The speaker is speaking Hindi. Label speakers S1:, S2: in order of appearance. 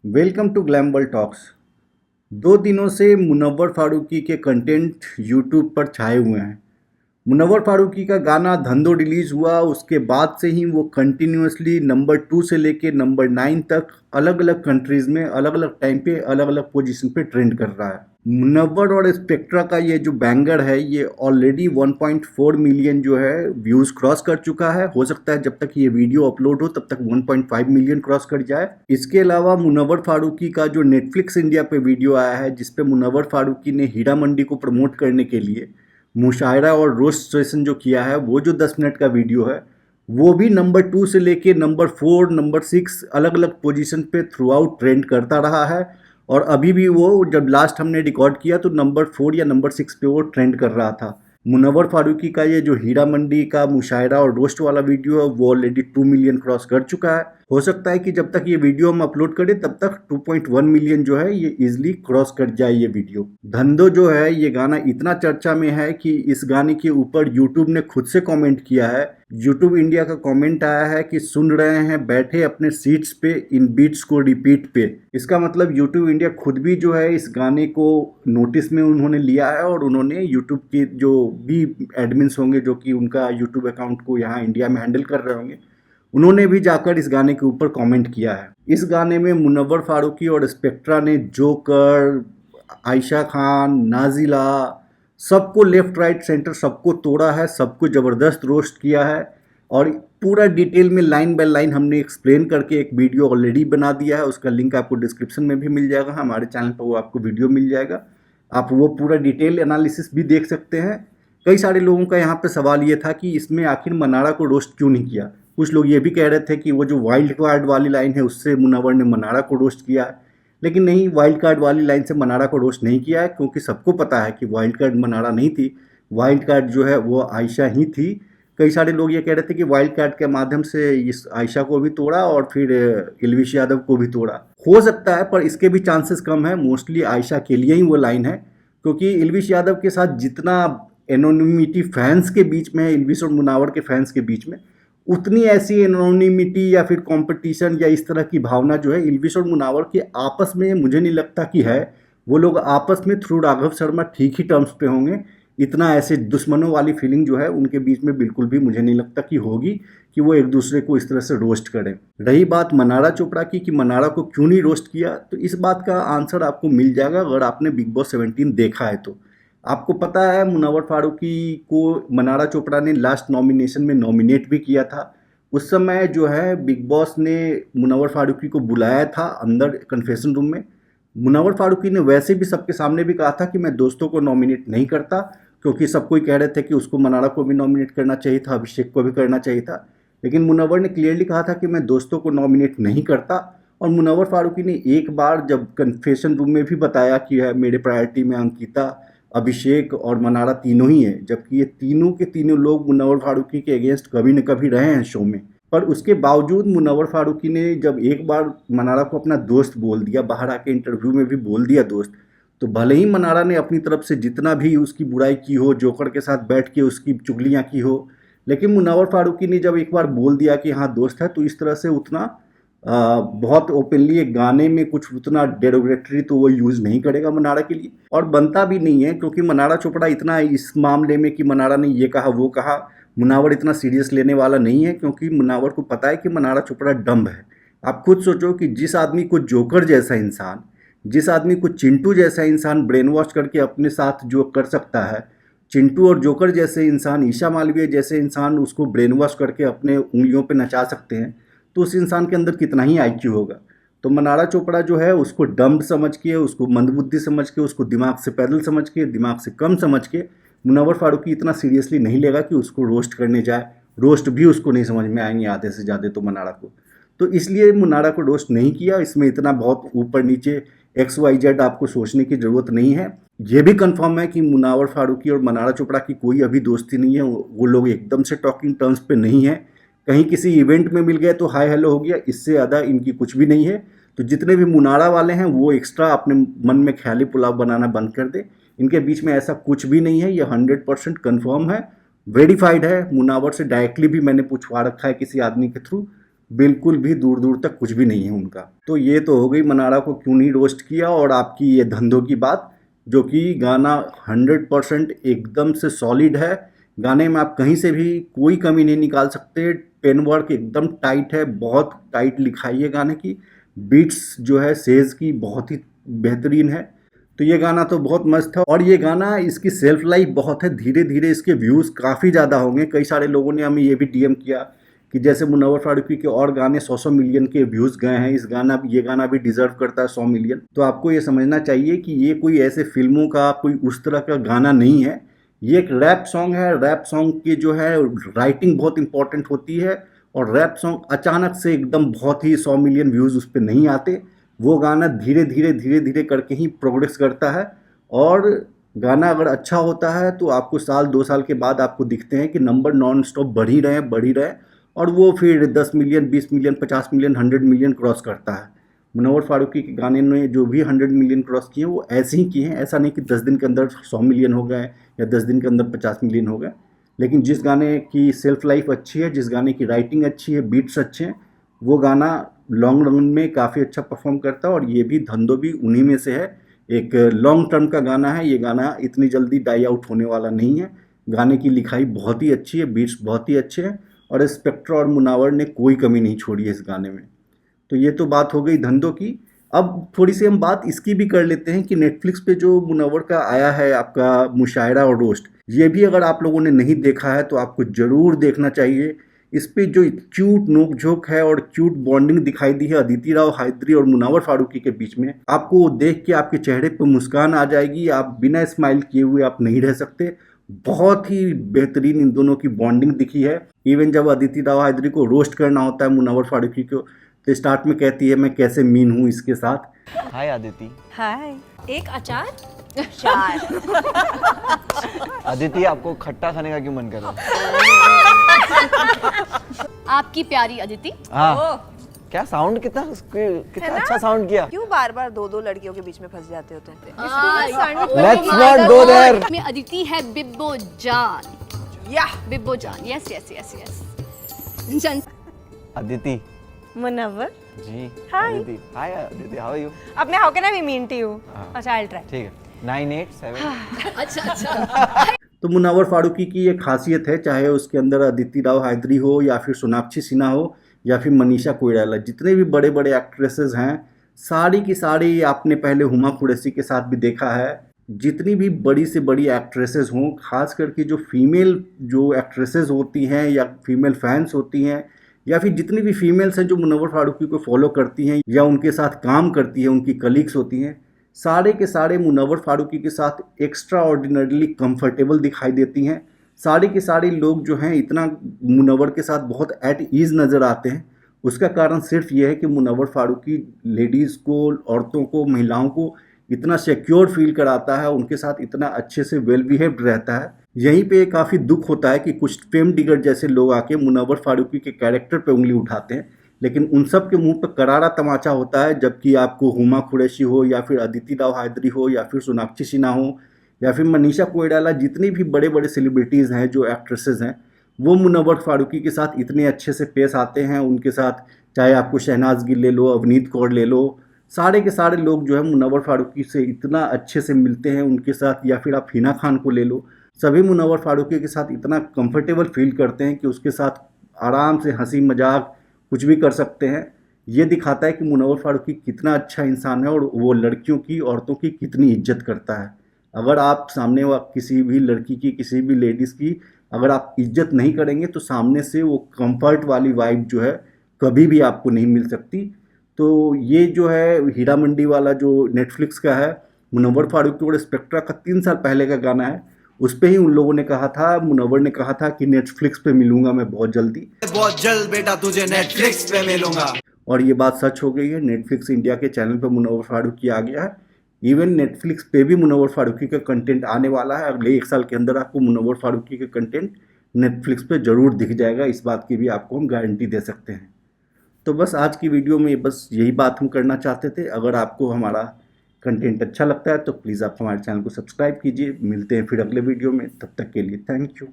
S1: Welcome to ग्लैम्बल talks. 2 दिनों से मुनव्वर फारूकी के कंटेंट यूट्यूब पर छाए हुए हैं। मुनव्वर फारूकी का गाना धंधो रिलीज हुआ, उसके बाद से ही वो कंटिन्यूअसली नंबर 2 से लेके नंबर 9 तक अलग अलग कंट्रीज में अलग अलग टाइम पे अलग अलग पोजीशन पे ट्रेंड कर रहा है। मुनव्वर और स्पेक्ट्रा का ये जो बैंगर है ये ऑलरेडी 1.4 मिलियन जो है व्यूज क्रॉस कर चुका है। हो सकता है जब तक ये वीडियो अपलोड हो तब तक 1.5 मिलियन क्रॉस कर जाए। इसके अलावा मुनव्वर फारूकी का जो नेटफ्लिक्स इंडिया पे वीडियो आया है जिसपे मुनव्वर फारूकी ने हीरा मंडी को प्रमोट करने के लिए मुशायरा और रोस्ट सेशन जो किया है, वो जो 10 मिनट का वीडियो है वो भी नंबर 2 से लेके नंबर 4 नंबर 6 अलग अलग पोजीशन पे थ्रू आउट ट्रेंड करता रहा है। और अभी भी वो जब लास्ट हमने रिकॉर्ड किया तो नंबर 4 या नंबर 6 पे वो ट्रेंड कर रहा था। मुनव्वर फारूकी का ये जो हीरा मंडी का मुशायरा और रोस्ट वाला वीडियो है वो ऑलरेडी 2 मिलियन क्रॉस कर चुका है। हो सकता है कि जब तक ये वीडियो हम अपलोड करें तब तक 2.1 मिलियन जो है ये इजिली क्रॉस कर जाए ये वीडियो। धंधो जो है ये गाना इतना चर्चा में है कि इस गाने के ऊपर यूट्यूब ने खुद से कमेंट किया है। यूट्यूब इंडिया का कमेंट आया है कि सुन रहे हैं बैठे अपने सीट्स पे इन बीट्स को रिपीट पे। इसका मतलब यूट्यूब इंडिया खुद भी जो है इस गाने को नोटिस में उन्होंने लिया है और उन्होंने यूट्यूब के जो भी एडमिन्स होंगे जो कि उनका यूट्यूब अकाउंट को यहाँ इंडिया में हैंडल कर रहे होंगे, उन्होंने भी जाकर इस गाने के ऊपर कमेंट किया है। इस गाने में मुनव्वर फारूकी और स्पेक्ट्रा ने जोकर, आयशा खान, नाजिला सबको लेफ्ट राइट सेंटर सबको तोड़ा है, सबको ज़बरदस्त रोस्ट किया है। और पूरा डिटेल में लाइन बाय लाइन हमने एक्सप्लेन करके एक वीडियो ऑलरेडी बना दिया है। उसका लिंक आपको डिस्क्रिप्शन में भी मिल जाएगा, हमारे चैनल पर वो आपको वीडियो मिल जाएगा। आप वो पूरा डिटेल एनालिसिस भी देख सकते हैं। कई सारे लोगों का यहाँ पे सवाल ये था कि इसमें आखिर मनारा को रोस्ट क्यों नहीं किया। कुछ लोग ये भी कह रहे थे कि वो जो वाइल्ड कार्ड वाली लाइन है उससे मुनव्वर ने मनारा को रोस्ट किया है, लेकिन नहीं, वाइल्ड कार्ड वाली लाइन से मनारा को रोस्ट नहीं किया है क्योंकि सबको पता है कि वाइल्ड कार्ड मनारा नहीं थी, वाइल्ड कार्ड जो है वो आयशा ही थी। कई सारे लोग ये कह रहे थे कि वाइल्ड कार्ड के माध्यम से इस आयशा को भी तोड़ा और फिर इल्विश यादव को भी तोड़ा। हो सकता है पर इसके भी चांसेस कम है। मोस्टली आयशा के लिए ही वो लाइन है क्योंकि इल्विश यादव के साथ जितना एनोनिमिटी फैंस के बीच में है, इल्विश और मुनव्वर के फैंस के बीच में, उतनी ऐसी एनोनिमिटी या फिर कंपटीशन या इस तरह की भावना जो है इल्विश और मुनव्वर के आपस में मुझे नहीं लगता कि है। वो लोग आपस में थ्रू राघव शर्मा ठीक ही टर्म्स पे होंगे। इतना ऐसे दुश्मनों वाली फीलिंग जो है उनके बीच में बिल्कुल भी मुझे नहीं लगता कि होगी कि वो एक दूसरे को इस तरह से रोस्ट करें। रही बात मनारा चोपड़ा की कि मनारा को क्यों नहीं रोस्ट किया, तो इस बात का आंसर आपको मिल जाएगा अगर आपने बिग बॉस 17 देखा है तो। आपको पता है मुनव्वर फारूकी को मनारा चोपड़ा ने लास्ट नॉमिनेशन में नॉमिनेट भी किया था। उस समय जो है बिग बॉस ने मुनव्वर फारूकी को बुलाया था अंदर कन्फेशन रूम में। मुनव्वर फारूकी ने वैसे भी सबके सामने भी कहा था कि मैं दोस्तों को नॉमिनेट नहीं करता, क्योंकि सब कोई कह रहे थे कि उसको मनारा को भी नॉमिनेट करना चाहिए था, अभिषेक को भी करना चाहिए था। लेकिन मुनव्वर ने क्लियरली कहा था कि मैं दोस्तों को नॉमिनेट नहीं करता। और मुनव्वर फारूकी ने एक बार जब कन्फेशन रूम में भी बताया कि है मेरे प्रायोरिटी में अंकिता, अभिषेक और मनारा तीनों ही हैं, जबकि ये तीनों के तीनों लोग मुनव्वर फारूकी के अगेंस्ट कभी न कभी रहे हैं शो में। पर उसके बावजूद मुनव्वर फारूकी ने जब एक बार मनारा को अपना दोस्त बोल दिया, बाहर आके इंटरव्यू में भी बोल दिया दोस्त, तो भले ही मनारा ने अपनी तरफ से जितना भी उसकी बुराई की हो, जोकर के साथ बैठ के उसकी चुगलियाँ की हो, लेकिन मुनव्वर फारूकी ने जब एक बार बोल दिया कि हाँ दोस्त है, तो इस तरह से उतना बहुत ओपनली एक गाने में कुछ उतना डेरोगेटरी तो वो यूज़ नहीं करेगा मनारा के लिए, और बनता भी नहीं है क्योंकि मनारा चोपड़ा इतना इस मामले में कि मनारा ने ये कहा वो कहा, मुनव्वर इतना सीरियस लेने वाला नहीं है क्योंकि मुनव्वर को पता है कि मनारा चोपड़ा डम्ब है। आप खुद सोचो कि जिस आदमी को जोकर जैसा इंसान, जिस आदमी को चिंटू जैसा इंसान ब्रेन वॉश करके अपने साथ जो कर सकता है, चिंटू और जोकर जैसे इंसान, ईशा मालवीय जैसे इंसान उसको ब्रेन वॉश करके अपने उंगलियों पे नचा सकते हैं, तो उस इंसान के अंदर कितना ही आईक्यू होगा। तो मनारा चोपड़ा जो है उसको डम्ब समझ के, उसको मंदबुद्धि समझ के, उसको दिमाग से पैदल समझ के, दिमाग से कम समझ के मुनव्वर फारूकी इतना सीरियसली नहीं लेगा कि उसको रोस्ट करने जाए। रोस्ट भी उसको नहीं समझ में आएंगे आधे से ज़्यादा तो मनारा को, तो इसलिए मुनारा को रोस्ट नहीं किया। इसमें इतना बहुत ऊपर नीचे XYZ आपको सोचने की ज़रूरत नहीं है। ये भी कंफर्म है कि मुनव्वर फारूकी और मनारा चोपड़ा की कोई अभी दोस्ती नहीं है, वो लोग एकदम से टॉकिंग टर्म्स पे नहीं है। कहीं किसी इवेंट में मिल गए तो हाय हेलो हो गया, इससे ज़्यादा इनकी कुछ भी नहीं है। तो जितने भी मुनारा वाले हैं वो एक्स्ट्रा अपने मन में ख्याली पुलाव बनाना बंद कर दे। इनके बीच में ऐसा कुछ भी नहीं है, ये 100% कन्फर्म है, वेरीफाइड है। मुनव्वर से डायरेक्टली भी मैंने पूछवा रखा है किसी आदमी के थ्रू, बिल्कुल भी दूर दूर तक कुछ भी नहीं है उनका। तो ये तो हो गई मनारा को क्यों नहीं रोस्ट किया और आपकी ये धंधों की बात, जो कि गाना 100% एकदम से सॉलिड है। गाने में आप कहीं से भी कोई कमी नहीं निकाल सकते। पेन वर्क एकदम टाइट है, बहुत टाइट लिखाई है गाने की। बीट्स जो है सेज की बहुत ही बेहतरीन है। तो ये गाना तो बहुत मस्त है और ये गाना इसकी सेल्फ लाइफ बहुत है। धीरे धीरे इसके व्यूज़ काफ़ी ज़्यादा होंगे। कई सारे लोगों ने हमें ये भी डीएम किया कि जैसे मुनव्वर फारूकी के और गाने 100 मिलियन के व्यूज़ गए हैं, ये गाना भी डिजर्व करता है 100 मिलियन। तो आपको ये समझना चाहिए कि ये कोई ऐसे फिल्मों का कोई उस तरह का गाना नहीं है। ये एक रैप सॉन्ग है। रैप सॉन्ग की जो है राइटिंग बहुत इंपॉर्टेंट होती है और रैप सॉन्ग अचानक से एकदम बहुत ही 100 मिलियन व्यूज़ उस पर नहीं आते। वो गाना धीरे धीरे करके ही प्रोग्रेस करता है और गाना अगर अच्छा होता है तो आपको साल 2 साल के बाद आपको दिखते हैं कि नंबर नॉन स्टॉप बढ़ ही रहे और वो फिर 10 million, 20 million, 50 million, 100 million cross करता है। मुनव्वर फारूकी के गाने ने जो भी 100 मिलियन क्रॉस किए वो ऐसे ही किए हैं। ऐसा नहीं कि 10 दिन के अंदर 100 मिलियन हो गए या 10 दिन के अंदर 50 मिलियन हो गए। लेकिन जिस गाने की सेल्फ लाइफ अच्छी है, जिस गाने की राइटिंग अच्छी है, बीट्स अच्छे हैं, वो गाना लॉन्ग रन में काफ़ी अच्छा परफॉर्म करता है और ये भी धंधो भी उन्हीं में से है। एक लॉन्ग टर्म का गाना है। ये गाना इतनी जल्दी डाई आउट होने वाला नहीं है। गाने की लिखाई बहुत ही अच्छी है, बीट्स बहुत ही अच्छे हैं और स्पेक्ट्रा और मुनावर ने कोई कमी नहीं छोड़ी है इस गाने में। तो ये तो बात हो गई धंधों की। अब थोड़ी सी हम बात इसकी भी कर लेते हैं कि नेटफ्लिक्स पे जो मुनव्वर का आया है आपका मुशायरा और रोस्ट, ये भी अगर आप लोगों ने नहीं देखा है तो आपको ज़रूर देखना चाहिए। इस पे जो क्यूट नोक झोंक है और क्यूट बॉन्डिंग दिखाई दी है अदिति राव हैदरी और मुनव्वर फारूकी के बीच में, आपको वो देख के आपके चेहरे पे मुस्कान आ जाएगी। आप बिना स्माइल किए हुए आप नहीं रह सकते। बहुत ही बेहतरीन इन दोनों की बॉन्डिंग दिखी है। इवन जब अदिति राव हैदरी को रोस्ट करना होता है मुनव्वर फारूकी को, तो स्टार्ट में कहती है मैं कैसे मीन हूँ इसके साथ।
S2: हाय अदिति।
S3: हाय। एक अचार
S4: चार।
S2: अदिति आपको खट्टा खाने का क्यों मन कर रहा है?
S3: आपकी प्यारी अदिति।
S2: हाँ। क्या साउंड कितना अच्छा साउंड किया।
S4: क्यों बार बार दो दो लड़कियों के बीच में फंस जाते हो तुम?
S2: Let's not go there.
S3: में अदिति है बिब्बो जान।
S4: या
S3: बिब्बो जान। Yes yes yes yes. जन
S2: Aditi
S4: Munawar
S2: ji.
S4: Hi.
S2: Aditi hi Aditi, how are you?
S4: अब मैं how can I be mean to you?
S2: हाँ।
S4: अच्छा आई विल ट्राई।
S2: ठीक है 987।
S3: अच्छा।
S1: तो मुनव्वर फारूकी की ये खासियत है, चाहे उसके अंदर अदिति राव हैदरी हो या फिर सोनाक्षी सिन्हा हो या फिर मनीषा कोइराला, जितने भी बड़े बड़े एक्ट्रेसेस हैं सारी की सारी, आपने पहले हुमा कुरैशी के साथ भी देखा है, जितनी भी बड़ी से बड़ी एक्ट्रेसेस हों, खास करके जो फीमेल जो एक्ट्रेसेस होती हैं या फीमेल फैंस होती हैं या फिर जितनी भी फीमेल्स हैं जो मुनव्वर फारूकी को फॉलो करती हैं या उनके साथ काम करती हैं, उनकी कलीग्स होती हैं, सारे के सारे मुनव्वर फारूकी के साथ एक्स्ट्रा ऑर्डिनरीली कंफर्टेबल दिखाई देती हैं। सारे के सारे लोग जो हैं इतना मुनव्वर के साथ बहुत एट ईज़ नज़र आते हैं। उसका कारण सिर्फ ये है कि मुनव्वर फारूकी लेडीज़ को, औरतों को, महिलाओं को इतना सिक्योर फील कराता है, उनके साथ इतना अच्छे से वेल बिहेव्ड रहता है। यहीं पे काफ़ी दुख होता है कि कुछ फेम डिगर जैसे लोग आके मुनव्वर फारूकी के कैरेक्टर पे उंगली उठाते हैं, लेकिन उन सब के मुंह पर करारा तमाचा होता है। जबकि आपको हुमा कुरैशी हो या फिर अदिति राव हैदरी हो या फिर सोनाक्षी सिन्हा हो या फिर मनीषा कोइराला, जितनी भी बड़े बड़े सेलिब्रिटीज़ हैं जो एक्ट्रेसेस हैं, वो मुनव्वर फारूकी के साथ इतने अच्छे से पेश आते हैं। उनके साथ चाहे आपको शहनाज गिल ले लो, अवनीत कौर ले लो, सारे के सारे लोग जो है मुनव्वर फारूकी से इतना अच्छे से मिलते हैं उनके साथ। या फिर आप हिना खान को ले लो, सभी मुनव्वर फारूकी के साथ इतना कंफर्टेबल फील करते हैं कि उसके साथ आराम से हंसी मजाक कुछ भी कर सकते हैं। ये दिखाता है कि मुनव्वर फारूकी कितना अच्छा इंसान है और वो लड़कियों की, औरतों की कितनी इज्जत करता है। अगर आप सामने किसी भी लड़की की, किसी भी लेडीज़ की अगर आप इज्जत नहीं करेंगे तो सामने से वो कंफर्ट वाली वाइब जो है कभी भी आपको नहीं मिल सकती। तो ये जो है हीरा मंडी वाला जो नेटफ्लिक्स का है, मुनव्वर फारूकी और स्पेक्ट्रा का 3 साल पहले का गाना है। उस पे ही उन लोगों ने कहा था, मुनव्वर ने कहा था कि नेटफ्लिक्स पे मिलूंगा मैं बहुत जल्दी,
S5: बहुत जल्द बेटा तुझे नेटफ्लिक्स पे मिलूंगा।
S1: और ये बात सच हो गई है। नेटफ्लिक्स इंडिया के चैनल पे मुनव्वर फारूकी आ गया है। इवन नेटफ्लिक्स पे भी मुनव्वर फारूकी का कंटेंट आने वाला है। अगले 1 साल के अंदर आपको मुनव्वर फारूकी का कंटेंट नेटफ्लिक्स पे ज़रूर दिख जाएगा। इस बात की भी आपको हम गारंटी दे सकते हैं। तो बस आज की वीडियो में बस यही बात हम करना चाहते थे। अगर आपको हमारा कंटेंट अच्छा लगता है तो प्लीज़ आप हमारे चैनल को सब्सक्राइब कीजिए। मिलते हैं फिर अगले वीडियो में, तब तक के लिए थैंक यू।